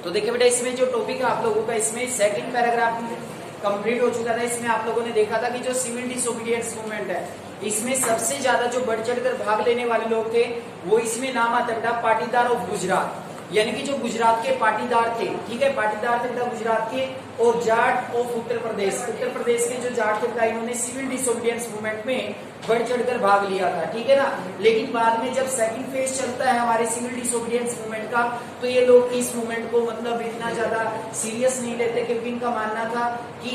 तो देखिए बेटा इसमें जो टॉपिक है आप लोगों का, इसमें सेकंड पैराग्राफ कंप्लीट हो चुका था। इसमें आप लोगों ने देखा था कि जो सिविल डिसोबीडियंस मूवमेंट है, इसमें सबसे ज्यादा जो बढ़ चढ़कर भाग लेने वाले लोग थे वो इसमें नाम आता है बेटा पाटीदार ऑफ गुजरात, यानी कि जो गुजरात के पाटीदार थे, ठीक है, पाटीदार थे बेटा गुजरात के, और जाट ऑफ उत्तर प्रदेश के जो जाट थे बेटा, इन्होंने सिविल डिसोबीडियंस मूवमेंट में बढ़ चढ़कर भाग लिया था, ठीक है ना। लेकिन बाद में जब सेकंड फेज चलता है हमारे सिविल डिसोबीडियंस मूवमेंट का, तो ये लोग इस मूवमेंट को मतलब इतना ज्यादा सीरियस नहीं लेते, क्योंकि इनका मानना था कि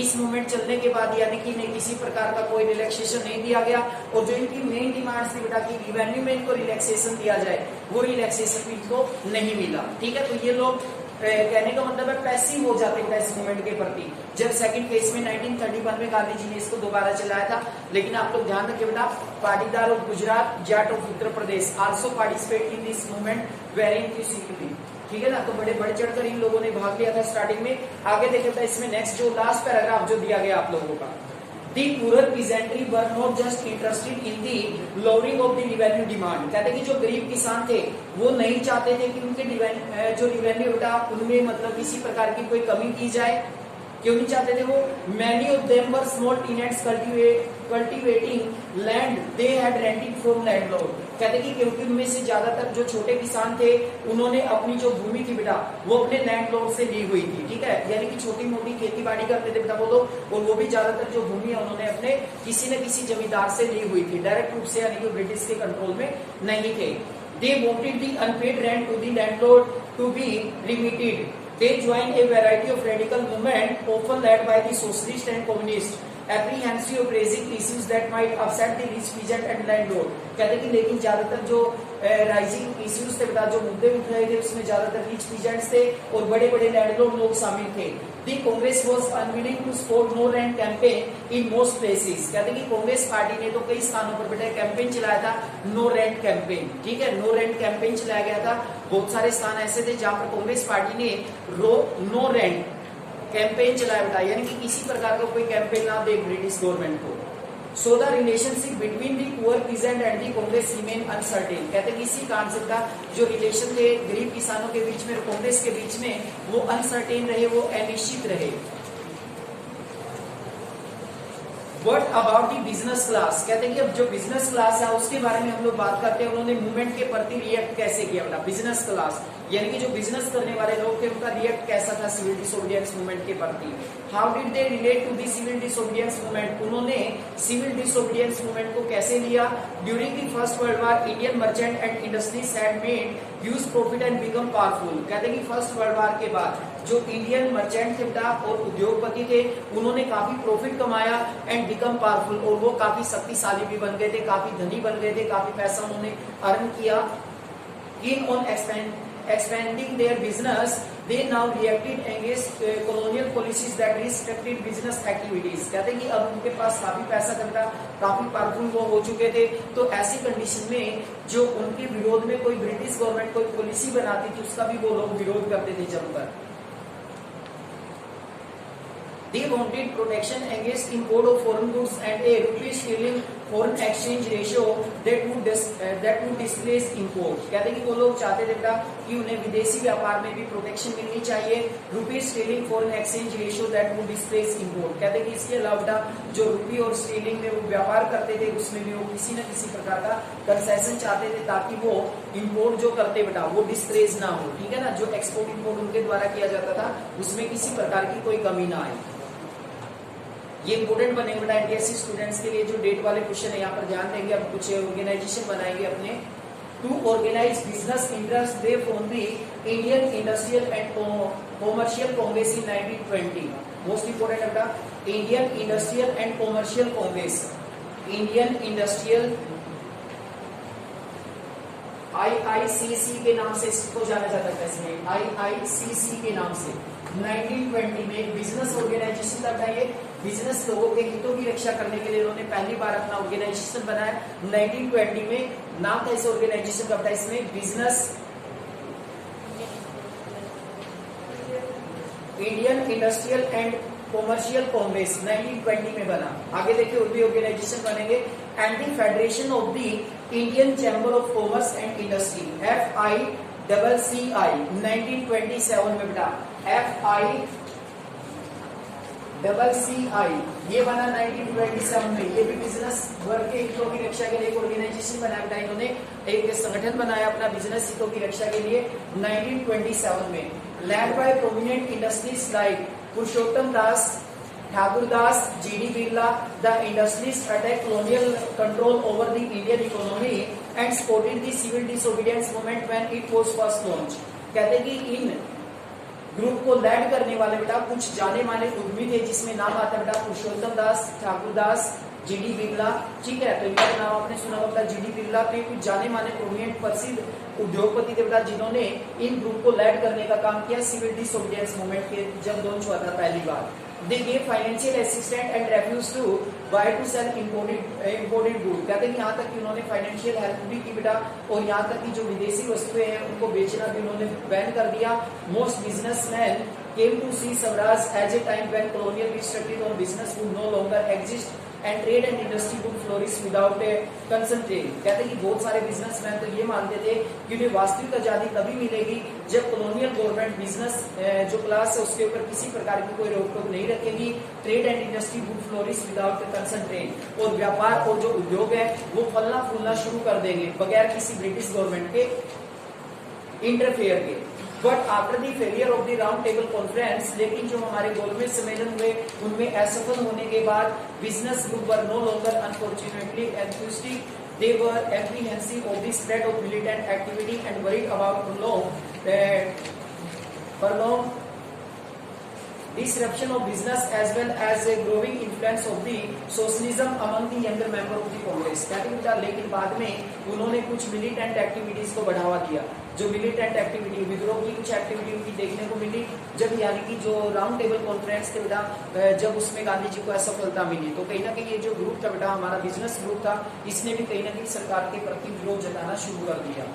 इस मूवमेंट चलने के बाद यानी कि इन्हें किसी प्रकार का कोई रिलैक्सेशन नहीं दिया गया, और जो इनकी मेन डिमांड थी बेटा कि रिवेन्यू में इनको रिलैक्सेशन दिया जाए, वो रिलैक्सेशन भी इनको नहीं मिला, ठीक है। तो ये लोग कहने का मतलब है पैसिव हो जाते हैं इस मूवमेंट के प्रति। जब सेकंड फेज में 1931 में गांधी जी ने इसको दोबारा चलाया था, लेकिन आप लोग ध्यान रखिए बेटा, Patidar of Gujarat, Jat of Uttar Pradesh also participate in this movement very intensively, ठीक है ना। तो बड़े बढ़ चढ़कर इन लोगों ने भाग लिया था स्टार्टिंग में। आगे देखिए बेटा इसमें नेक्स्ट जो लास्ट पैराग्राफ जो दिया गया आप लोगों का, The poorer peasantry were not just interested in the lowering of the revenue demand। कहते हैं कि जो गरीब किसान थे वो नहीं चाहते थे कि उनके जो रिवेन्यू बेटा उनमें मतलब किसी प्रकार की कोई कमी की जाए। क्यों नहीं चाहते थे वो? Many of them were small tenants cultivating land they had rented from landlord। कहते कि क्योंकि उनमें से ज्यादातर जो छोटे किसान थे उन्होंने अपनी जो भूमि थी बेटा वो अपने लैंडलॉर्ड से ली हुई थी, ठीक है, यानी कि छोटी मोटी खेती बाड़ी करते थे बेटा वो लोग, और वो भी ज्यादातर जो भूमि है उन्होंने अपने किसी न किसी जमींदार से ली हुई थी, डायरेक्ट रूप से, यानी कि ब्रिटिश के कंट्रोल में नहीं थे। They wanted the unpaid rent to the landlord to be remitted। They joined a variety of radical movement often led by the socialist and communist, apprehensive of raising issues that might upset the rich peasant and landlord। कहते कि लेकिन ज्यादातर जो rising issues थे बेटा, जो मुद्दे उठ रहे थे उसमें ज्यादातर रिच पीजेंट्स थे और बड़े बड़े लैंडलॉर्ड लोग शामिल थे। The Congress was unwilling to support no rent campaign in most places. कहते कि कांग्रेस पार्टी ने तो कई स्थानों पर बेटा कैंपेन चलाया था, नो रेंट कैंपेन, ठीक है, नो रेंट कैंपेन चलाया गया था। बहुत सारे स्थान ऐसे थे जहां पर कांग्रेस पार्टी ने नो रेंट कैंपेन चलाया बेटा, यानी कि किसी प्रकार का कोई कैंपेन ना दे ब्रिटिश गवर्नमेंट को। So the relationship between the poor peasant and the Congress remain uncertain. कहते हैं कि इसी कारण से का जो रिलेशन थे गरीब किसानों के बीच में और कांग्रेस के बीच में वो अनसर्टेन रहे, वो अनिश्चित रहे। What about the business class? कहते हैं कि अब जो बिजनेस क्लास है उसके बारे में हम लोग बात करते हैं, उन्होंने मूवमेंट के प्रति रिएक्ट कैसे किया बेटा। बिजनेस क्लास यानी कि जो बिजनेस करने वाले लोग थे उनका रिएक्ट कैसा था सिविल डिसोबीडियंस मूवमेंट के प्रति। How did they relate to the civil disobedience movement? उन्होंने सिविल डिसोबीडियंस मूवमेंट को कैसे लिया? During the first world war Indian merchant and industries had made huge profit and become powerful. कहते हैं कि first world war के बाद जो इंडियन मर्चेंट थे बेटा और उद्योगपति थे उन्होंने काफी प्रॉफिट कमाया एंड बिकम पावरफुल, और वो काफी शक्तिशाली भी बन गए थे, काफी धनी बन गए थे, काफी पैसा उन्होंने अर्न किया। Keen on expanding their business, they now reacted against colonial policies that restricted business activities। कहते हैं कि अब उनके पास काफी पैसा था, काफी पावरफुल वो हो चुके थे, तो ऐसी कंडीशन में जो उनके विरोध में कोई ब्रिटिश गवर्नमेंट कोई पॉलिसी बनाती थी उसका भी वो लोग विरोध करते थे जमकर। They wanted protection against import of foreign goods and a rupee sterling foreign exchange ratio that would displace import। कहते हैं कि वो लोग चाहते थे बेटा कि उन्हें विदेशी व्यापार में भी प्रोटेक्शन मिलनी चाहिए, rupee sterling foreign exchange ratio that would displace import. कहते हैं कि इसके अलावा बेटा जो रुपी और स्टेलिंग में वो व्यापार करते थे उसमें भी वो किसी न किसी प्रकार का कंसेशन चाहते थे ताकि वो इंपोर्ट जो करते बेटा वो डिस्प्लेस ना हो, ठीक है ना, जो एक्सपोर्ट इंपोर्ट उनके द्वारा किया जाता था उसमें किसी प्रकार की कोई कमी ना आए। ये इंपोर्टेंट बनेंगे बेटा एनटीएससी स्टूडेंट्स के लिए, जो डेट वाले क्वेश्चन है यहाँ पर ध्यान देंगे। अब कुछ ऑर्गेनाइजेशन बनाएंगे अपने to organise business interest they from the Indian Industrial and Commercial Congress in 1920। Most important है बेटा Indian Industrial and Commercial Congress, Indian Industrial IICC के नाम से इसको जाना जाता है, इसमें IICC के नाम से 1920 में एक बिजनेस ऑर्गेनाइजेशन था। ये बिजनेस लोगों के हितों की रक्षा करने के लिए इन्होंने पहली बार अपना ऑर्गेनाइजेशन बनाया 1920 में। नाम था इस ऑर्गेनाइजेशन का, इसमें business Indian Industrial and Commercial Congress 1920 में बना। आगे देखिए और भी ऑर्गेनाइजेशन बनेंगे। And the federation of the Indian chamber of commerce and industry FICCI FICCI 1927 में बेटा FICCI ये बना 1927 में। ये भी बिजनेस वर्ग के हितों की रक्षा के लिए एक ऑर्गेनाइजेशन बनाया बेटा, इन्होंने एक संगठन बनाया अपना बिजनेस हितों की रक्षा के लिए 1927 में। led by prominent industries like Purushottam Das, Thakur Das, G.D. Birla, the industries attacked colonial control over the Indian economy and supported the civil disobedience movement when it was first launched। कहते कि इन group को lead करने वाले बेटा कुछ जाने माने उद्यमी थे, जिसमें नाम आता है बेटा पुरुषोत्तम दास, ठाकुर दास, G.D. बिरला। ठीक है, तो इनका नाम आपने सुना होगा G.D. बिरला। तो कुछ जाने माने प्रोमिनेंट प्रसिद्ध उद्योगपति थे बेटा, जिन्होंने इन ग्रुप को लैड करने का काम किया सिविल डिसोबीडियंस मूवमेंट के जब लॉन्च हुआ था पहली बार। They gave financial assistance and refused to buy to sell imported goods। कहते हैं यहाँ तक कि उन्होंने फाइनेंशियल हेल्प भी की बेटा, और यहाँ तक कि जो विदेशी वस्तुएं हैं उनको बेचना भी उन्होंने बैन कर दिया। Most businessmen came to see Swaraj as a time when colonial restricted on business would no longer exist and trade and industry would flourish without a constraint। कहते हैं कि बहुत सारे बिजनेसमैन तो ये मानते थे कि उन्हें वास्तविक आजादी तभी मिलेगी जब कॉलोनियल गवर्नमेंट बिजनेस जो क्लास है उसके ऊपर किसी प्रकार की कोई रोक टोक नहीं रखेगी। Trade and industry would flourish without concentrate, और व्यापार और जो उद्योग है वो फलना फूलना शुरू कर देंगे बगैर किसी ब्रिटिश गवर्नमेंट के इंटरफेयर के। But after the failure of the round table conference, लेकिन जो हमारे गोलमेज सम्मेलन हुए उनमें असफल होने के बाद business group were no longer unfortunately enthusiastic, they were apprehensive of the spread of militant activity and worried about prolonged disruption of business as well as a growing influence of the socialism among the younger member of the Congress। लेकिन बाद में उन्होंने कुछ militant activities को बढ़ावा दिया। जो militant activity विद्रोह की कुछ एक्टिविटी उनकी देखने को मिली जब, यानी कि जो राउंड टेबल कॉन्फ्रेंस थे बेटा, जब उसमें गांधी जी को असफलता मिली, तो कहीं ना कहीं ये जो ग्रुप था बेटा हमारा बिजनेस ग्रुप था, इसने भी कहीं ना कहीं सरकार के प्रति विरोध जताना शुरू कर दिया।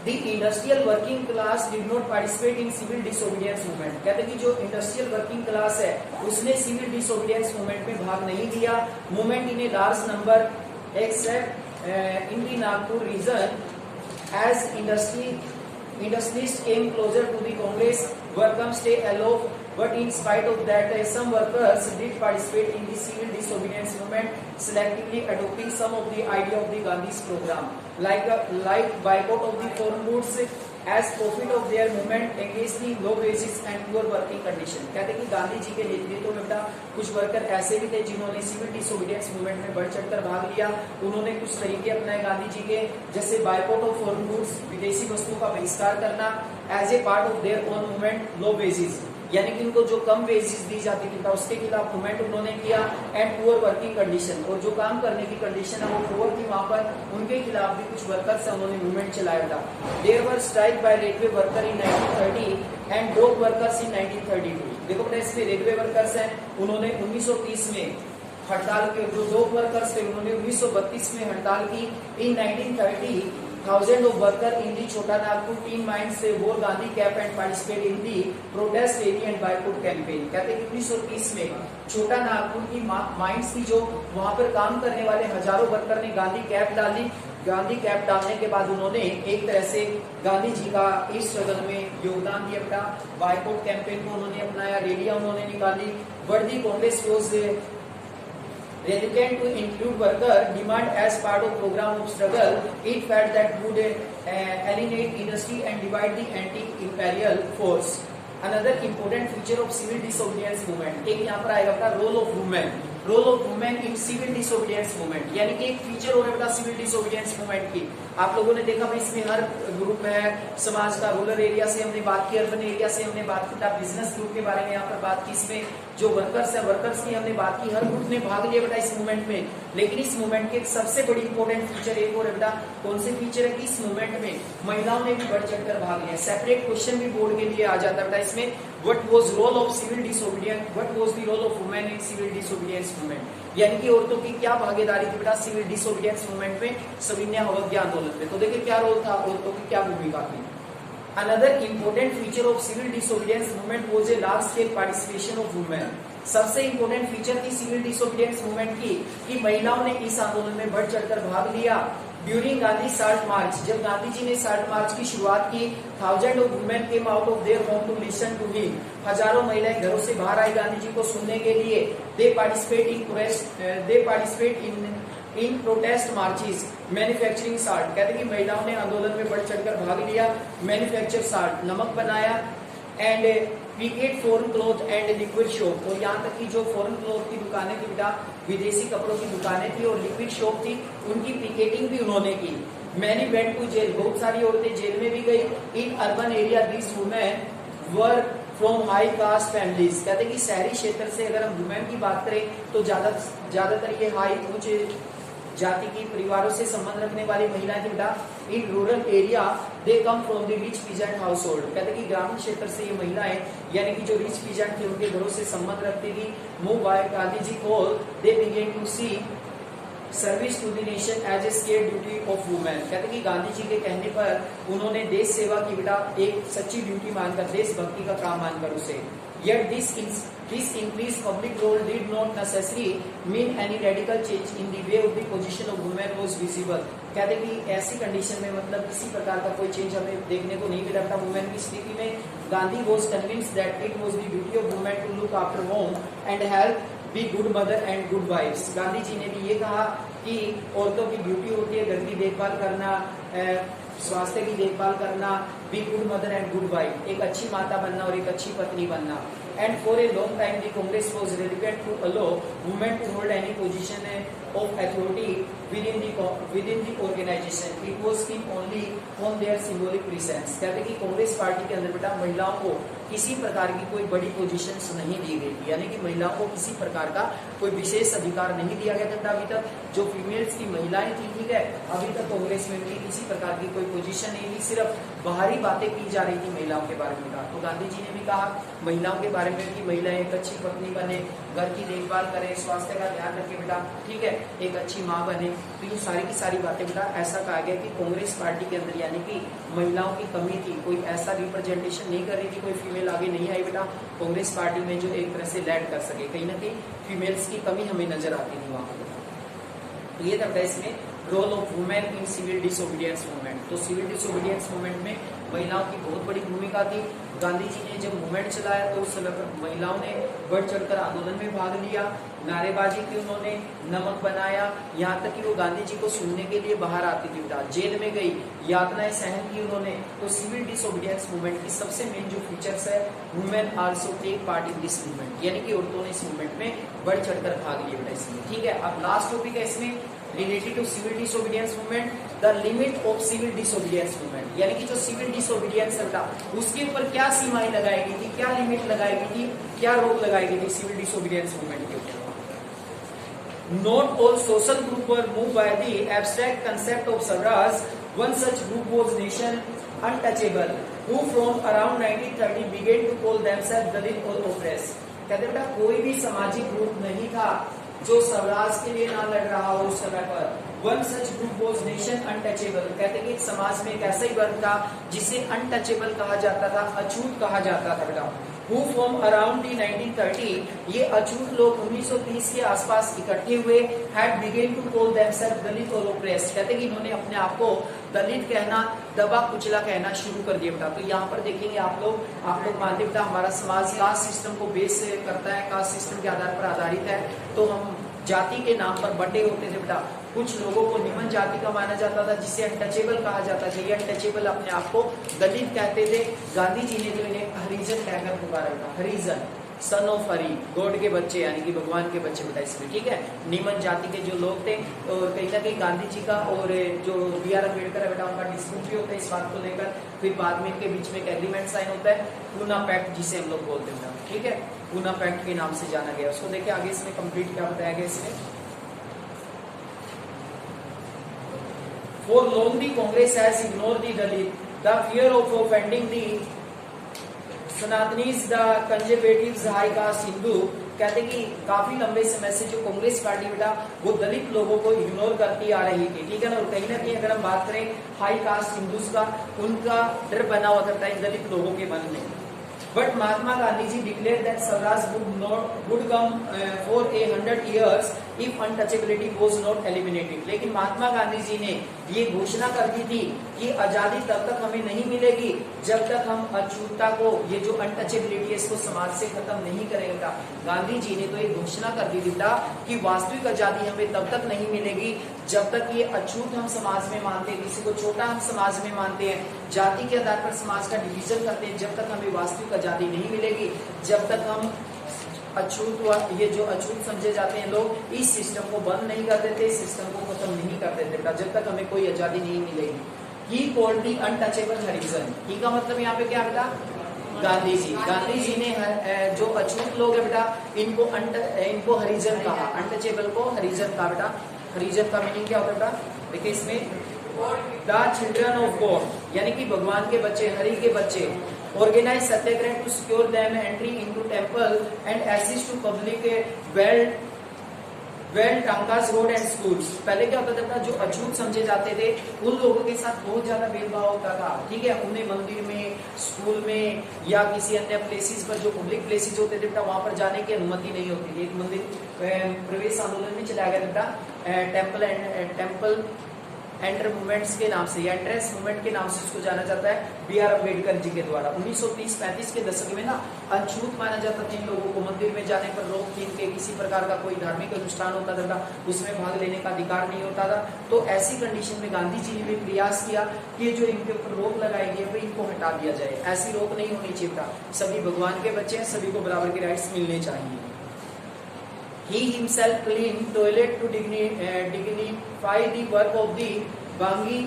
The industrial working class did not participate in civil disobedience movement। कहते हैं कि जो इंडस्ट्रियल वर्किंग क्लास है उसने सिविल डिसोबीडियंस मूवमेंट में भाग नहीं लिया। Movement in a large number except in the Nagpur region as industries came closer to the Congress, workers stay aloof, but in spite of that some workers did participate in the civil disobedience movement, selectively adopting some of the idea of the Gandhi's program, like boycott of the foreign goods as profit of their movement against the low wages and poor working condition। कहते हैं कि गांधी जी के नेतृत्व में बेटा कुछ worker ऐसे भी थे जिन्होंने सिविल डिसोबीडियंस मूवमेंट में बढ़ चढ़कर भाग लिया। उन्होंने कुछ तरीके अपनाए गांधी जी के, जैसे बायकॉट ऑफ फॉरेन गुड्स, विदेशी वस्तुओं का बहिष्कार करना, as a part of their own movement low wages, यानी कि उनको जो कम वेजेस दी जाती थी उसके खिलाफ मूवमेंट उन्होंने किया, एंड पुअर वर्किंग कंडीशन, और जो काम करने की कंडीशन है वो पुअर थी वहां पर, उनके खिलाफ भी कुछ वर्कर्स है उन्होंने मूवमेंट चलाया था। There were strike by railway worker in 1930 and dock workers in 1932। देखो बेटा इसमें रेलवे वर्कर्स हैं, उन्होंने 1930 में हड़ताल की, जो डॉक वर्कर्स थे उन्होंने 1932 में हड़ताल की। इन 1930 thousands of workers in the Chota Nagpur tin mines wore Gandhi cap and participated in the protest rally and boycott campaign। कहते हैं कि 1930 में छोटा नागपुर की माइंस थी, जो वहां पर काम करने वाले हजारों वर्कर ने गांधी कैप डाली। गांधी कैप डालने के बाद उन्होंने एक तरह से गांधी जी का इस स्ट्रगल में योगदान दिया बेटा। बायकॉट कैंपेन को उन्होंने अपनाया, रैलियां उन्होंने निकाली। वर्दी Congress was reluctant to include worker demand as part of program of struggle, it felt that would alienate industry and divide the anti-imperial force। Another important feature of civil disobedience movement, एक यहाँ पर आएगा बेटा role of women. Role of women in civil disobedience movement, यानी कि एक feature हो रहा है बेटा सिविल डिसोबीडियंस मूवमेंट की। आप लोगों ने देखा भाई इसमें हर ग्रुप है समाज का। रूरल एरिया से हमने बात की, अर्बन एरिया से हमने बात की, बिजनेस ग्रुप के बारे में यहाँ पर बात की। इसमें जो वर्कर्स है वर्कर्स की हमने बात की, हर ग्रुप ने भाग लिया बेटा इस मूवमेंट में। लेकिन इस मूवमेंट के सबसे बड़ी इंपॉर्टेंट फीचर एक और है बेटा, कौन से फीचर है कि इस मूवमेंट में महिलाओं ने भी बढ़ चढ़कर भाग लिया। सेपरेट क्वेश्चन भी बोर्ड के लिए आ जाता है बेटा इसमें, what was role of civil disobedience, what was the role of women in civil disobedience movement, यानी कि औरतों की क्या भागीदारी थी बेटा सिविल डिसोबीडियंस मूवमेंट में, सविनय अवज्ञा आंदोलन में। तो देखिए क्या रोल था, औरतों की क्या भूमिका थी। Another important feature of civil disobedience movement was a large scale participation of women। सबसे इंपोर्टेंट फीचर थी सिविल डिसोबीडियंस मूवमेंट की कि महिलाओं ने इस आंदोलन में बढ़ चढ़कर भाग लिया। ड्यूरिंग गांधी साल्ट मार्च, जब गांधी जी ने साल्ट मार्च की शुरुआत की, thousand of women came out of their home to listen to him, हजारों महिलाएं घरों से बाहर आई गांधी जी को सुनने के लिए। दे participate in protest marches manufacturing salt, कहते हैं कि महिलाओं ने आंदोलन में बढ़ चढ़कर भाग लिया। मैन्युफैक्चर साल्ट, नमक बनाया। And picket foreign cloth and liquid shop, और यहाँ तक कि जो फॉरेन क्लॉथ की दुकानें थी बेटा, विदेशी कपड़ों की दुकानें थी और लिक्विड शॉप थी, उनकी पिकेटिंग भी उन्होंने की। मैनी वेंट टू जेल, बहुत सारी औरतें जेल में भी गई। In urban area this women were from high cast families, कहते हैं कि शहरी क्षेत्र से अगर हम वुमेन की बात करें तो ज्यादातर ये हाई ऊंचे जाति की परिवारों से संबंध रखने वाली महिलाएं थी बेटा। In rural area they come from the rich peasant house hold, कहते कि ग्रामीण क्षेत्र से ये महिलाएं यानी कि जो रिच पीजेंट थे उनके घरों से संबंध रखती थी। Move by Gandhi ji call they began to see service to the nation as a scare duty of women, कहते कि गांधी जी के कहने पर उन्होंने देश सेवा की बेटा एक सच्ची ड्यूटी मानकर, देशभक्ति का काम मानकर उसे। Yet this increased public role did not necessarily mean any radical change in the way of the position of women was visible, कहते कि ऐसी कंडीशन में मतलब किसी प्रकार का कोई चेंज हमें देखने को नहीं मिला था वुमेन की स्थिति में। Gandhi was convinced that it was the duty of women to look after home and help be good mother and good wives, Gandhi ji ने भी ये कहा कि औरतों की ड्यूटी होती है घर की देखभाल करना, स्वास्थ्य की देखभाल करना, be good mother and good wife, एक अच्छी माता बनना और एक अच्छी पत्नी बनना। And for a long time the Congress was relegated to allow women to hold any position of authority within the organisation, it was keen only on their symbolic presence, कहते कि कांग्रेस पार्टी के अंदर बेटा महिलाओं को किसी प्रकार की कोई बड़ी पोजीशंस नहीं दी गई थी, यानी कि महिलाओं को किसी प्रकार का कोई विशेष अधिकार नहीं दिया गया था। अभी तक जो फीमेल्स की महिलाएं थी, ठीक है, अभी तक कांग्रेस में भी किसी प्रकार की कोई पोजीशन नहीं थी, सिर्फ बाहरी बातें की जा रही थी महिलाओं के बारे में। तो गांधी जी ने भी कहा महिलाओं के बारे में कि महिलाएं एक अच्छी पत्नी बने, घर की देखभाल करें, स्वास्थ्य का ध्यान रखे बेटा, ठीक है, एक अच्छी माँ बने। तो ये सारी की सारी बातें बेटा ऐसा कहा गया कि कांग्रेस पार्टी के अंदर यानी कि महिलाओं की कमी थी, कोई ऐसा रिप्रेजेंटेशन नहीं कर रही थी, कोई फीमेल आगे नहीं आई बेटा कांग्रेस पार्टी में जो एक तरह से लैड कर सके, कहीं ना कहीं फीमेल्स की कमी हमें नजर आती थी वहां पर। तो ये था इसमें role of women in civil disobedience movement. तो सिविल डिसोबीडियंस मूवमेंट में महिलाओं की बहुत बड़ी भूमिका थी। गांधी जी ने जब मूवमेंट चलाया तो उस समय पर महिलाओं ने बढ़ चढ़कर आंदोलन में भाग लिया, नारेबाजी की, उन्होंने नमक बनाया, यहाँ तक कि वो गांधी जी को सुनने के लिए बाहर आती थी बेटा, जेल में गई, यातनाएं सहन की उन्होंने। तो सिविल डिसोबीडियंस मूवमेंट की सबसे मेन जो फीचर्स है, women also take part in this movement, यानी कि औरतों ने इस मूवमेंट में बढ़ चढ़कर भाग लिया बेटा इसमें, ठीक है। अब लास्ट टॉपिक है इसमें related to civil disobedience movement, the limit of civil disobedience movement, यानी कि जो सिविल डिसोबीडियंस है उसके ऊपर क्या सीमाएं लगाई गई थी, क्या लिमिट लगाई गई थी, क्या रोक लगाई गई थी सिविल डिसोबीडियंस मूवमेंट के ऊपर। Not all social groups were moved by the abstract concept of Swaraj. One such group was Nation Untouchable, who from around 1930 began to call themselves Dalit or oppressed. कहते बेटा कोई भी सामाजिक group नहीं था जो स्वराज के लिए ना लड़ रहा हो उस समय पर। One such group was nation untouchable, कहते कि समाज में एक ऐसा ही वर्ग था जिसे अनटचेबल कहा जाता था, अछूत कहा जाता था बेटा। Who from around the 1930, ये अछूत लोग 1930 के आसपास इकट्ठे हुए, had begun to call themselves दलित और oppressed, कहते कि इन्होंने अपने आप को दलित कहना, दबा कुचला कहना शुरू कर दिया बेटा। तो यहाँ पर देखेंगे आप लोग मानते बेटा हमारा समाज कास्ट सिस्टम को बेस करता है, कास्ट सिस्टम के आधार पर आधारित है। तो हम जाति के नाम पर बटे होते थे बेटा, कुछ लोगों को निम्न जाति का माना जाता था जिसे अनटचेबल कहा जाता था, ये अनटचेबल अपने आप को दलित कहते थे। गांधी जी ने जो इन्हें हरिजन कहकर पुकारा था, हरिजन सन ऑफ हरि, गॉड के बच्चे यानी कि भगवान के बच्चे बेटा इसमें, ठीक है। निम्न जाति के जो लोग थे, और कहीं ना कहीं गांधी जी का और जो बी.आर. अम्बेडकर है बेटा उनका डिस्प्यूट भी होता है इस बात को लेकर। फिर बाद में इनके बीच में एक एग्रीमेंट साइन होता है, पूना पैक्ट जिसे हम लोग बोलते हैं, ठीक है, पूना पैक्ट के नाम से जाना गया। उसको देखिए आगे इसमें कंप्लीट क्या बताया गया इसमें। For long the Congress has ignored the Dalit, the fear of offending the Sanatanis, the conservatives, high caste Hindu, कहते कि काफी लंबे समय से जो कांग्रेस पार्टी बेटा वो दलित लोगों को इग्नोर करती आ रही थी, ठीक है ना। और कहीं ना कहीं अगर हम बात करें हाई कास्ट हिंदूज का, उनका डर बना हुआ था दलित लोगों के मन में। But Mahatma Gandhi ji declared that Swaraj would come for 100 years if untouchability was not eliminated. लेकिन महात्मा गांधी जी ने ये घोषणा कर दी थी कि आजादी तब तक हमें नहीं मिलेगी जब तक हम अछूतता को, ये जो अनटचेबिलिटी है, इसको समाज से खत्म नहीं करेगा। गांधी जी ने तो ये घोषणा कर दी थी कि वास्तविक आजादी हमें तब तक नहीं मिलेगी जब तक ये अछूत हम समाज में मानते हैं, किसी को छोटा हम समाज में मानते हैं, जाति के आधार पर समाज का डिवीजन करते हैं, जब तक हमें वास्तविक आजादी नहीं मिलेगी, जब तक हम अछूत, ये जो अछूत समझे जाते हैं लोग, इस सिस्टम को बंद नहीं कर देते, इस सिस्टम को खत्म नहीं कर देते बेटा, जब तक हमें कोई आजादी नहीं मिलेगी। ही कॉल्ड दी अनटचेबल हरिजन। ही का मतलब यहाँ पे क्या बेटा? गांधी जी ने जो अछूत लोग है बेटा, इनको हरिजन कहा, अनटचेबल को हरिजन कहा बेटा। हरिजन का मीनिंग क्या होता है बेटा? देखिए इसमें द चिल्ड्रन ऑफ गॉड, यानी कि भगवान के बच्चे, हरि के बच्चे। Organise satyagraha to secure them entry into temple and assist to public well tanks road and schools. पहले क्या होता था, जो अछूत समझे जाते थे उन लोगों के साथ बहुत ज्यादा भेदभाव होता था, ठीक है। उन्हें मंदिर में, स्कूल में या किसी अन्य प्लेसेस पर, जो पब्लिक प्लेसेस होते थे बेटा, वहां पर जाने की अनुमति नहीं होती थी। एक मंदिर प्रवेश आंदोलन में चलाया गया बेटा, टेम्पल एंटर मूवमेंट्स के नाम से, या एंट्रेंस मूवमेंट के नाम से इसको जाना जाता है, बी.आर. अम्बेडकर जी के द्वारा। 1930-35 के दशक में ना अछूत माना जाता था इन लोगों को। मंदिर में जाने पर रोक थीम के, किसी प्रकार का कोई धार्मिक अनुष्ठान होता था उसमें भाग लेने का अधिकार नहीं होता था। तो ऐसी कंडीशन में गांधी जी ने भी प्रयास किया कि जो इनके ऊपर रोक लगाई गई है इनको हटा दिया जाए। ऐसी रोक नहीं होनी चाहिए, सभी भगवान के बच्चे हैं, सभी को बराबर के राइट्स मिलने चाहिए। He himself cleaned toilet to dignify the work of the Bangi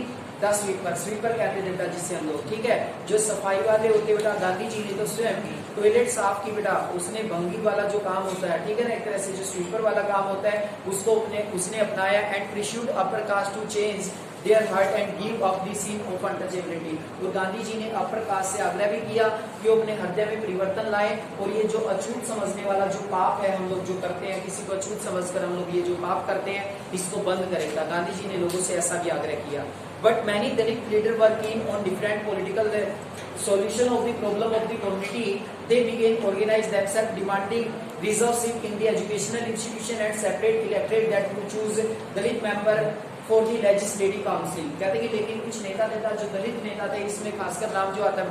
the sweeper। Sweeper कहते थे बेटा जिससे हम लोग, ठीक है, जो सफाई वाले होते बेटा, गांधी जी ने तो स्वयं टॉयलेट साफ की बेटा। उसने भंगी वाला जो काम होता है, ठीक है ना, एक तरह से जो स्वीपर वाला काम होता है उसको उसने अपनाया। And pressured upper caste to change their heart and give up the sin of untouchability. और गांधी जी ने अपर कास्ट से आग्रह भी किया कि वो अपने हृदय में परिवर्तन लाए और ये जो अछूत समझने वाला जो पाप है हम लोग जो करते हैं, किसी को अछूत समझकर हम लोग ये जो पाप करते हैं, इसको बंद करेगा। गांधी जी ने लोगों से ऐसा भी आग्रह किया। But many Dalit leaders were keen on different political solution of the problem of the community. They began organize themselves, demanding reserveship in the educational institution and separate electorate that would choose Dalit member for the legislative council। कहते कि लेकिन कुछ नेता थे जो दलित नेता थे, इसमें खासकर नाम जो आता है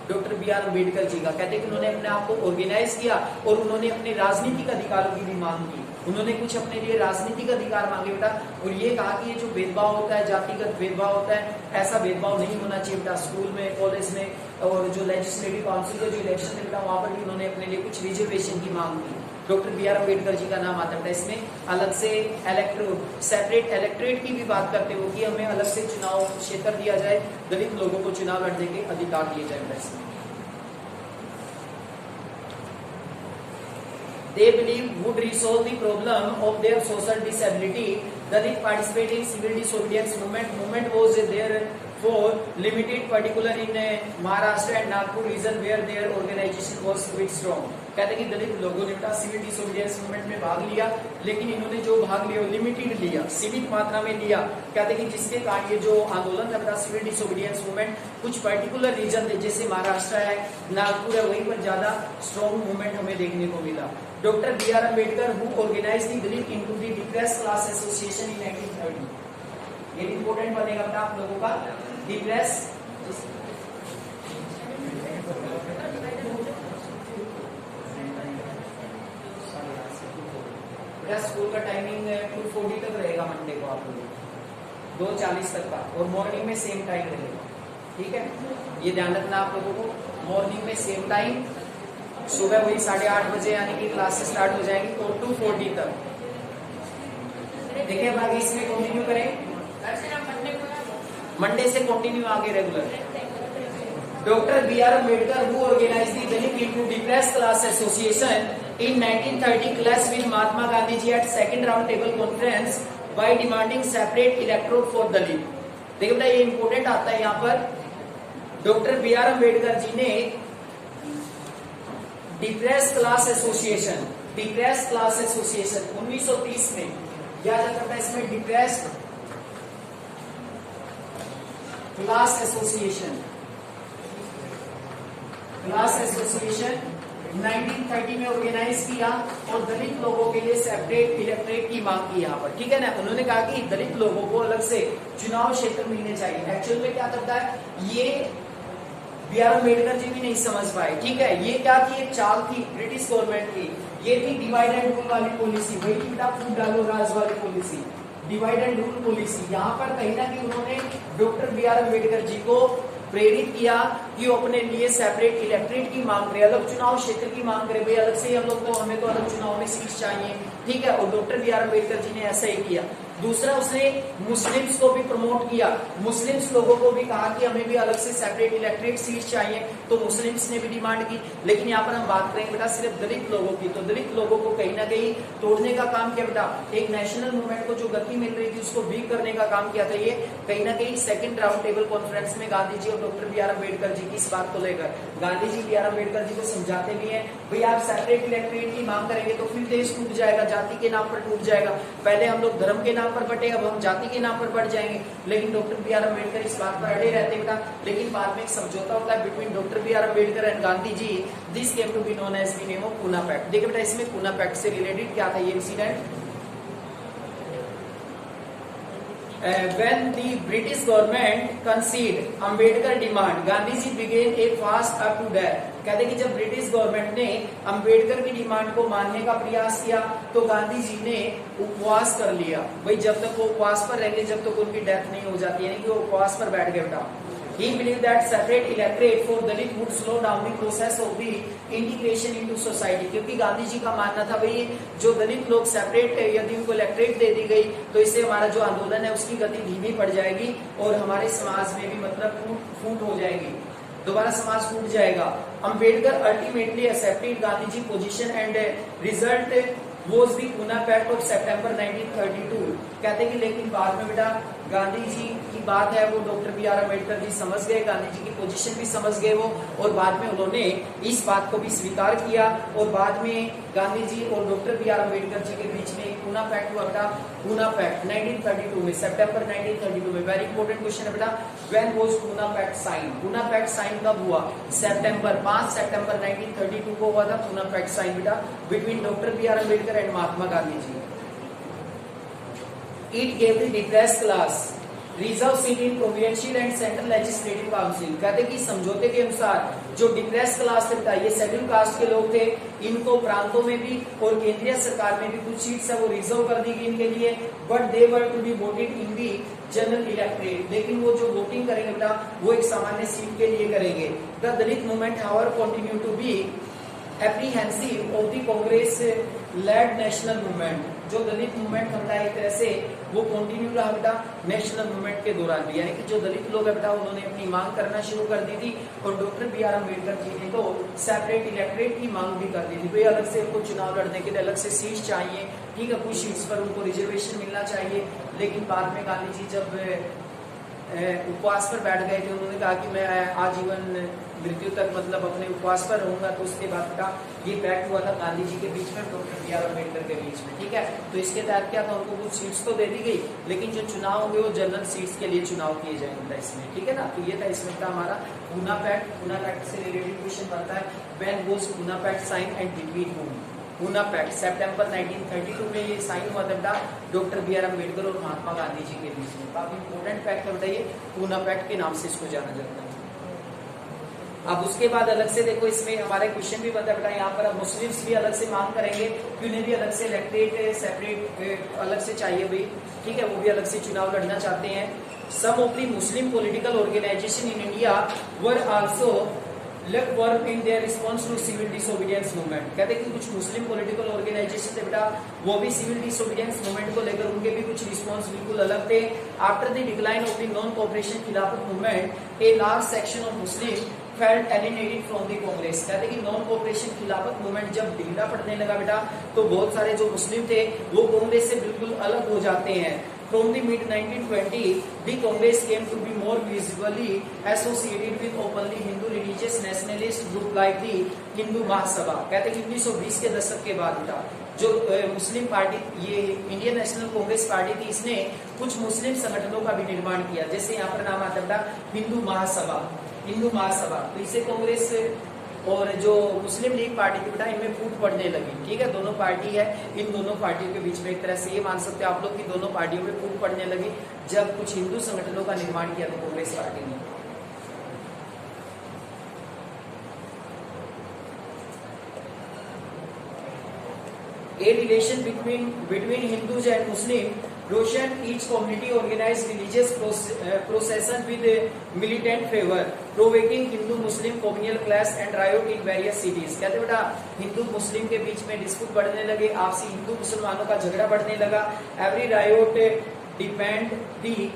डॉक्टर बी.आर. अम्बेडकर जी का। कहते कि उन्होंने अपने आप को ऑर्गेनाइज किया और उन्होंने अपने राजनीतिक अधिकारों की भी मांग की। उन्होंने कुछ अपने लिए राजनीतिक अधिकार मांगे बेटा, और ये कहा कि ये जो भेदभाव होता है, जातिगत भेदभाव होता है, ऐसा भेदभाव नहीं होना चाहिए बेटा। स्कूल में, कॉलेज में, और जो लेजिस्लेटिव काउंसिल के जो इलेक्शन है बेटा, वहां पर भी उन्होंने अपने लिए कुछ रिजर्वेशन की मांग की। Doctor B R. अम्बेडकर जी का नाम आता है इसमें। अलग से सेपरेट इलेक्टोरेट की भी बात करते हो कि हमें अलग से चुनाव क्षेत्र दिया जाए, दलित लोगों को चुनाव लड़ने के अधिकार दिए जाए। They believe would resolve the problem of their social disability. Dalit participate in civil disobedience movement. Movement was therefore limited, particularly in Maharashtra and Nagpur region where their organization was quite strong। कहते हैं कि दलित लोगों ने बेटा civil disobedience movement में भाग लिया, लेकिन इन्होंने जो भाग लिया लिमिटेड लिया, सीमित मात्रा में लिया। कहते हैं कि जिसके कारण ये जो आंदोलन था बेटा सिविल डिसोबीडियंस मूवमेंट, कुछ पर्टिकुलर रीजन थे, जैसे महाराष्ट्र है, नागपुर है, वहीं पर ज्यादा स्ट्रॉन्ग मूवमेंट हमें देखने को मिला। Doctor B R. Ambedkar who organise the Dalit into the depressed class association in 1930। ये इंपोर्टेंट बनेगा बेटा आप लोगों का, डिप्रेस स्कूल का टाइमिंग 2:40 तक रहेगा मंडे को आप लोगों, 2:40 तक का, और मॉर्निंग में सेम टाइम रहेगा, ठीक है। ये ध्यान रखना आप लोगों को, मॉर्निंग में सेम टाइम, सुबह वही 8:30 बजे यानी कि क्लासेस स्टार्ट हो जाएंगी और 2:40 तक। देखिए अब आगे इसमें कंटिन्यू करें, मंडे से कंटिन्यू आगे regular. Doctor B R. Ambedkar who organised the Dalit into depressed class association in 1930 clash with Mahatma Gandhi ji at second round table conference by demanding separate electorate for Dalit। देखिए बेटा ये इंपोर्टेंट आता है यहाँ पर। Doctor B R. अम्बेडकर जी ने depress class association 1930 में याद रखना है, इसमें डिप्रेस क्लास एसोसिएशन 1930 में ऑर्गेनाइज किया और दलित लोगों के लिए सेपरेट इलेक्ट्रेट की मांग की यहाँ पर, ठीक है ना। उन्होंने कहा कि दलित लोगों को अलग से चुनाव क्षेत्र मिलने चाहिए। एक्चुअल में क्या करता है ये बी आर अम्बेडकर जी भी नहीं समझ पाए, ठीक है। ये क्या थी, एक चाल थी ब्रिटिश गवर्नमेंट की, ये थी डिवाइड एंड रूल वाली पॉलिसी, वही की बेटा फूट डालो राज वाली policy, divide and rule policy. यहाँ पर कहीं ना कहीं उन्होंने doctor B R Ambedkar ji को प्रेरित किया कि वो अपने लिए सेपरेट इलेक्ट्रेट की मांग करे, अलग चुनाव क्षेत्र की मांग करे, भाई अलग से हम लोग तो, हमें तो अलग चुनाव में सीट चाहिए, ठीक है। और डॉक्टर बी आर अम्बेडकर जी ने ऐसा ही किया। दूसरा, उसने मुस्लिम्स को भी प्रमोट किया, मुस्लिम्स लोगों को भी कहा कि हमें भी अलग से सेपरेट इलेक्ट्रेट सीट चाहिए, तो मुस्लिम्स ने भी डिमांड की। लेकिन यहाँ पर हम बात करेंगे बेटा सिर्फ दलित लोगों की, तो दलित लोगों को कहीं ना कहीं तोड़ने का काम किया बेटा, एक नेशनल मूवमेंट को जो गति मिल रही थी उसको वीक करने का काम किया था। ये कहीं ना कहीं सेकंड राउंड टेबल कॉन्फ्रेंस में गांधी जी और doctor B R Ambedkar ji की इस बात को लेकर गांधी जी बी आर अम्बेडकर जी को समझाते भी हैं, भाई आप सेपरेट इलेक्ट्रेट की मांग करेंगे तो फिर देश टूट जाएगा, जाति के नाम पर टूट जाएगा। पहले हम लोग धर्म के नाम पर बटे, अब हम जाति के नाम पर बढ़ जाएंगे। लेकिन डॉक्टर बी आर अम्बेडकर इस बात पर अड़े रहते बेटा। लेकिन बाद में एक समझौता होता है between doctor B R Ambedkar and Gandhi ji, this came to be known as the name of Poona pact. देखिए बेटा इसमें पूना पैक्ट से रिलेटेड क्या था ये incident. When the British government conceded Ambedkar demand, Gandhi ji began a fast up to death। कहते कि जब ब्रिटिश गवर्नमेंट ने अंबेडकर की डिमांड को मानने का प्रयास किया तो गांधी जी ने उपवास कर लिया। भाई जब तक वो उपवास पर रहेंगे जब तक उनकी डेथ नहीं हो जाती, यानी कि वो उपवास पर बैठ गए बेटा। He believed that separate electorate for Dalit would slow down the process of the integration into society। क्योंकि गांधी जी का मानना था भाई जो दलित लोग सेपरेट है, यदि उनको इलेक्ट्रेट दे दी गई तो इससे हमारा जो आंदोलन है उसकी गति धीमी पड़ जाएगी और हमारे समाज में भी मतलब फूट हो जाएगी, दोबारा समाज टूट जाएगा। Ambedkar ultimately accepted Gandhi ji position and result was the Poona pact of September 1932। कहते कि लेकिन बाद में बेटा गांधी जी की बात है वो डॉक्टर बी आर अम्बेडकर जी समझ गए, गांधी जी की पोजीशन भी समझ गए वो, और बाद में उन्होंने इस बात को भी स्वीकार किया। और बाद में गांधी जी और डॉक्टर बी आर अम्बेडकर जी के बीच में एक पूना पैक्ट हुआ बेटा, पूना पैक्ट 1932 में, सितंबर 1932 में। वेरी इंपॉर्टेंट क्वेश्चन है बेटा, when was Poona pact sign? Poona pact sign कब हुआ? सितंबर 5 सितंबर 1932 को हुआ था पूना पैक्ट साइन बेटा, between doctor B R Ambedkar and Mahatma Gandhi ji. It gave the depressed class reserve seat in provincial and central legislative council। कहते कि समझौते के अनुसार जो डिप्रेस क्लास था, ये शेड्यूल कास्ट के लोग थे, इनको प्रांतों में भी और केंद्रीय सरकार में भी कुछ सीट्स है वो रिजर्व कर दी गई इनके लिए। But they were to be voted in the general electorate. लेकिन वो जो वोटिंग करेंगे बेटा वो एक सामान्य सीट के लिए करेंगे। The Dalit movement however continue to be apprehensive of the Congress led national movement. जो दलित मूवमेंट होता है एक तरह से वो कंटिन्यू रहा बेटा नेशनल मूवमेंट के दौरान भी, यानी कि जो दलित लोग है बेटा उन्होंने अपनी मांग करना शुरू कर दी थी और डॉक्टर बी आर अम्बेडकर जी ने तो सेपरेट इलेक्ट्रेट की मांग भी कर दी थी। भाई अलग से उनको चुनाव लड़ने के लिए अलग से सीट चाहिए, ठीक है, कुछ सीट्स पर उनको रिजर्वेशन मिलना चाहिए। लेकिन बाद में गांधी जी जब उपवास पर बैठ गए थे, उन्होंने कहा कि मैं आजीवन मृत्यु तक मतलब अपने उपवास पर रहूंगा, तो उसके बाद का ये पैक्ट हुआ था गांधी जी के बीच में डॉक्टर बी आर अम्बेडकर के बीच में, ठीक है। तो इसके तहत क्या था, उनको कुछ सीट्स तो दे दी गई लेकिन जो चुनाव होंगे वो जनरल सीट्स के लिए चुनाव किए जाएंगे इसमें, ठीक है ना। तो ये था इसमें था हमारा पूना पैक्ट। पूना पैक्ट से रिलेटेड क्वेश्चन बनता है, when was Poona pact sign and between whom? Poona pact सितंबर 1932 में ये साइन हुआ था डॉक्टर बी आर अम्बेडकर और महात्मा गांधी जी के बीच में। काफी इंपॉर्टेंट पैक्ट है बताइए, पूना पैक्ट के नाम से इसको जाना जाता है। अब उसके बाद अलग से देखो इसमें हमारे क्वेश्चन भी बता बेटा, यहाँ पर अब मुस्लिम्स भी अलग से मांग करेंगे कि उन्हें भी अलग से इलेक्ट्रेट सेपरेट अलग से चाहिए भाई, ठीक है, वो भी अलग से चुनाव लड़ना चाहते हैं। Some of the Muslim political organisation in India were also left work in their response to civil disobedience movement. कहते हैं कि कुछ मुस्लिम पॉलिटिकल ऑर्गेनाइजेशन थे बेटा वो भी सिविल डिसोबीडियंस मूवमेंट को लेकर उनके भी कुछ रिस्पॉन्स बिल्कुल अलग थे। After the decline of the non cooperation Khilafat movement a large section of Muslim felt alienated from the Congress. कहते हैं कि नॉन कोऑपरेशन खिलाफत मूवमेंट जब ढीला पड़ने लगा बेटा तो बहुत सारे जो मुस्लिम थे वो कांग्रेस से बिल्कुल अलग हो जाते हैं। From the mid 1920, the Congress came to be more visibly associated with openly Hindu religious nationalist group like the Hindu Mahasabha। कहते हैं कि 1920 के दशक के बाद बेटा जो मुस्लिम पार्टी ये इंडियन नेशनल कांग्रेस पार्टी थी, इसने कुछ मुस्लिम संगठनों का भी निर्माण किया। जैसे यहाँ पर नाम आता है हिंदू महासभा, हिंदू महासभा। तो इसे कांग्रेस और जो मुस्लिम लीग पार्टी थी बेटा इनमें फूट पड़ने लगी। ठीक है, दोनों पार्टी है, इन दोनों पार्टियों के बीच में एक तरह से ये मान सकते हैं आप लोग कि दोनों पार्टियों में फूट पड़ने लगी जब कुछ हिंदू संगठनों का निर्माण किया था कांग्रेस पार्टी ने। A relation between Hindus and Muslim, Roshan, each community organized religious procession with a militant favor, provoking Hindu-Muslim communal clash and riot in various cities। कहते बेटा हिंदू मुस्लिम के बीच में डिस्प्यूट बढ़ने लगे, आपसी हिंदू मुसलमानों का झगड़ा बढ़ने लगा। Every riot depend the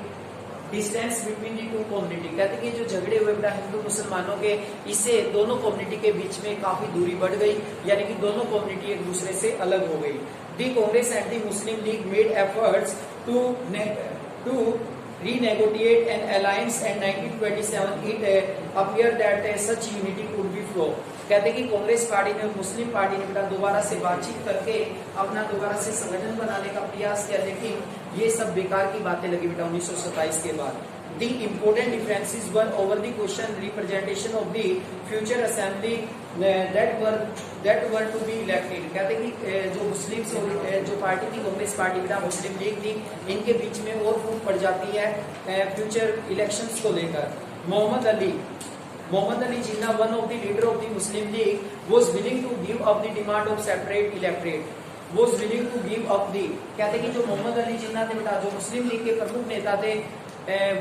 distance between the two community. कहते कि जो झगड़े हुए बेटा हिंदू मुसलमानों के, इससे दोनों कम्युनिटी के बीच में काफी दूरी बढ़ गई, यानी कि दोनों कम्युनिटी एक दूसरे से अलग हो गई। The Congress and the Muslim League made efforts to renegotiate an alliance and 1927 it appeared that such unity could be flow। कहते कि कांग्रेस पार्टी ने और मुस्लिम पार्टी ने बेटा दोबारा से बातचीत करके अपना दोबारा से संगठन बनाने का प्रयास किया, लेकिन ये सब बेकार की बातें लगी बेटा 1927 के बाद। The important differences were over the question representation of the future assembly that were to be elected। कहते कि जो मुस्लिम से जो पार्टी थी कांग्रेस पार्टी बेटा मुस्लिम लीग थी, इनके बीच में और फूट पड़ जाती है फ्यूचर इलेक्शंस को लेकर। Mohammad Ali Jinnah, one of the leader of the Muslim League, was willing to give up the demand of separate electorate। was willing to give up the, कहते कि जो मोहम्मद अली जिन्ना थे बेटा जो मुस्लिम लीग के प्रमुख नेता थे,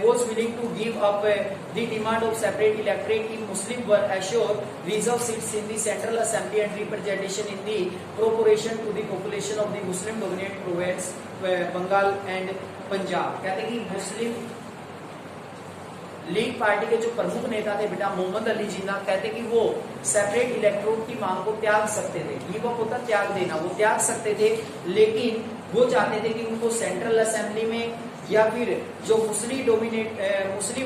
was willing to give up the demand of separate electorate if Muslims were assured reserved seats in the Central Assembly and representation in the proportion to the population of the Muslim dominated province Bengal and Punjab। कहते कि मुस्लिम league party के जो प्रमुख नेता थे बेटा मोहम्मद अली जिन्ना, कहते कि वो सेपरेट इलेक्टोरेट की मांग को त्याग सकते थे। गिव अप होता त्याग देना, वो त्याग सकते थे, लेकिन वो चाहते थे कि उनको सेंट्रल असेंबली में या फिर जो मुस्लिम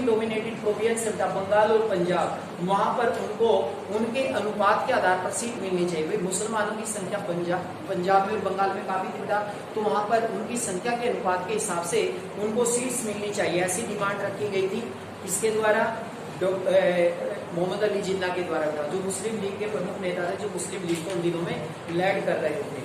डोमिनेटेड प्रोविंस है बंगाल और पंजाब, वहां पर उनको उनके अनुपात के आधार पर सीट मिलनी चाहिए। भाई मुसलमानों की संख्या पंजाब में और बंगाल में काफी थी बेटा, तो वहां पर उनकी संख्या के अनुपात के हिसाब से उनको सीट्स मिलनी चाहिए, ऐसी डिमांड रखी गई थी। इसके द्वारा मोहम्मद अली जिन्ना के द्वारा था, जो मुस्लिम लीग के प्रमुख नेता थे, जो मुस्लिम लीग को उन दिनों में लीड कर रहे थे।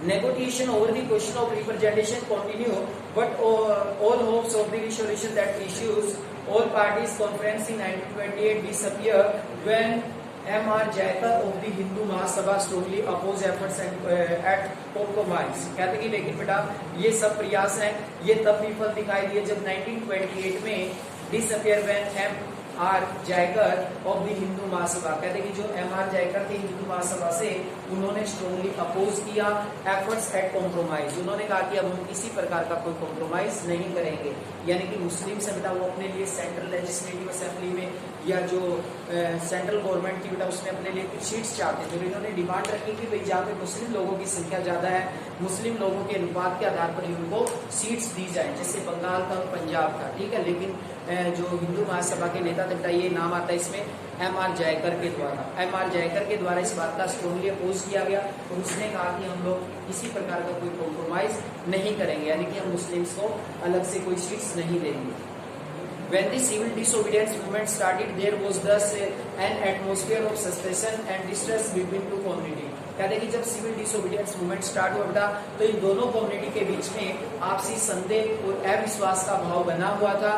Negotiation over the question of representation continue, but all hopes of the resolution that issues all parties conference in 1928 disappear when M.R. Jaikar of the Hindu Mahasabha strongly oppose efforts at compromise। कहते कि लेकिन बेटा ये सब प्रयास हैं, ये तब विफल दिखाई दिए जब 1928 में disappear when M.R. Jaikar of the Hindu Mahasabha, कहते कि जो M.R. Jaikar थे हिंदू महासभा से, उन्होंने स्ट्रॉन्गली अपोज किया एफर्ट्स एट कॉम्प्रोमाइज। उन्होंने कहा कि अब हम किसी प्रकार का कोई कॉम्प्रोमाइज नहीं करेंगे, यानी कि मुस्लिम से बेटा वो अपने लिए सेंट्रल लेजिस्लेटिव असेंबली में या जो सेंट्रल गवर्नमेंट की बेटा उसमें अपने लिए कुछ सीट्स चाहते थे। तो इन्होंने डिमांड रखी कि भाई जहाँ पे मुस्लिम लोगों की संख्या ज्यादा है, मुस्लिम लोगों के अनुपात के आधार पर उनको सीट्स दी जाए, जैसे बंगाल का और पंजाब का। ठीक है, लेकिन जो हिंदू महासभा के नेता थे बेटा, ये नाम आता है इसमें M.R. जायकर के द्वारा। M.R. जायकर के द्वारा इस बात का स्ट्रॉन्गली अपोज किया गया और उसने कहा कि हम लोग किसी प्रकार का कोई कॉम्प्रोमाइज नहीं करेंगे, यानी कि हम मुस्लिम्स को अलग से कोई सीट्स नहीं देंगे। When the civil disobedience movement started, there was thus an atmosphere of suspicion and distrust between two communities। कहते हैं कि जब सिविल डिसोबीडियंस मूवमेंट स्टार्ट हुआ था, तो इन दोनों कम्युनिटी के बीच में आपसी संदेह और अविश्वास का भाव बना हुआ था।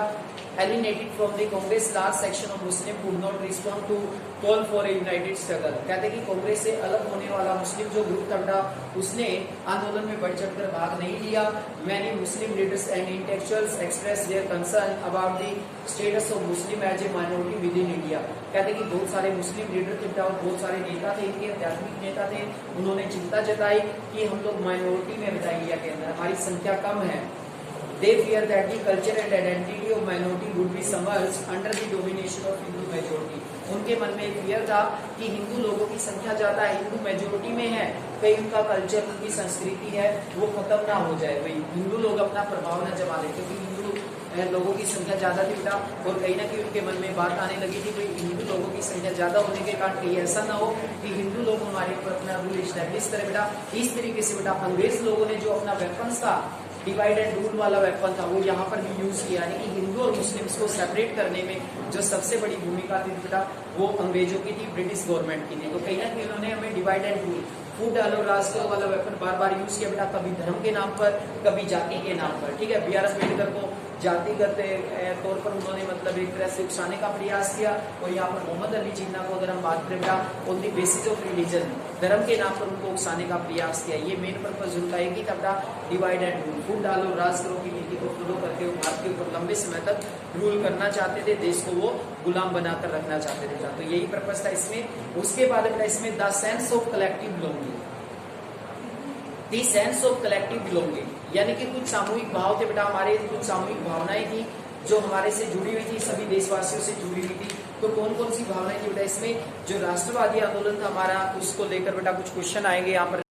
Alienated from the Congress, large section of Muslim could not respond to call for a united struggle। कहते कि कांग्रेस से अलग होने वाला मुस्लिम जो ग्रुप था उसने आंदोलन में बढ़ चढ़कर भाग नहीं लिया। Many Muslim leaders and intellectuals expressed their concern about the status of Muslim as a minority within India। कहते कि बहुत सारे मुस्लिम लीडर थे और बहुत सारे नेता थे, इनके आध्यात्मिक नेता थे, उन्होंने चिंता जताई कि हम लोग माइनॉरिटी में बेटा इंडिया के अंदर हमारी संख्या कम है। They fear that the culture and identity of minority would be submerged under the domination of Hindu majority। उनके मन में फियर था कि हिंदू लोगों की संख्या ज्यादा है, हिंदू मेजोरिटी में है, कहीं उनका कल्चर उनकी संस्कृति है वो खत्म ना हो जाए, वही हिंदू लोग अपना प्रभाव न जमा ले, क्योंकि हिंदू लोगों की संख्या ज्यादा थी बेटा। और कहीं ना कहीं उनके मन में बात आने लगी थी भाई हिंदू लोगों की संख्या ज्यादा होने के कारण कहीं ऐसा ना हो कि हिंदू लोग हमारे ऊपर अपना रूल इस्टेब्लिश करें बेटा। इस तरीके से बेटा अंग्रेज लोगों ने जो अपना वेपन्स था, डिवाइड एंड रूल वाला वेपन था, वो यहाँ पर भी यूज किया, यानी कि हिंदू और मुस्लिम्स को सेपरेट करने में जो सबसे बड़ी भूमिका थी बेटा वो अंग्रेजों की थी, ब्रिटिश गवर्नमेंट की थी। तो कहीं ना कहीं उन्होंने हमें डिवाइड एंड रूल, फूट डालो राज करो वाला वेपन बार बार यूज किया बेटा, कभी धर्म के नाम पर, कभी जाति के नाम पर। ठीक है, B.R. अम्बेडकर को जातिगत तौर पर उन्होंने मतलब एक तरह से उकसाने का प्रयास किया, और यहाँ पर मोहम्मद अली जिन्ना को अगर हम बात करें बेटा on the basis of religion, धर्म के नाम पर उनको उकसाने का प्रयास किया। ये मेन पर्पज उनका एक ही था बेटा, डिवाइड एंड रूल, फूट डालो राज करो की नीति को फॉलो करके वो भारत के ऊपर लंबे समय तक रूल करना चाहते थे, देश को वो गुलाम बनाकर रखना चाहते थे। तो यही पर्पज था इसमें। उसके बाद बेटा इसमें the sense of collective belonging, the sense of collective belonging, यानी कि कुछ सामूहिक भाव थे बेटा, हमारे कुछ सामूहिक भावनाएं थी जो हमारे से जुड़ी हुई थी, सभी देशवासियों से जुड़ी हुई थी। तो कौन कौन सी भावनाएं थी बेटा इसमें? जो राष्ट्रवादी आंदोलन था हमारा, उसको लेकर बेटा कुछ क्वेश्चन आएंगे यहाँ पर।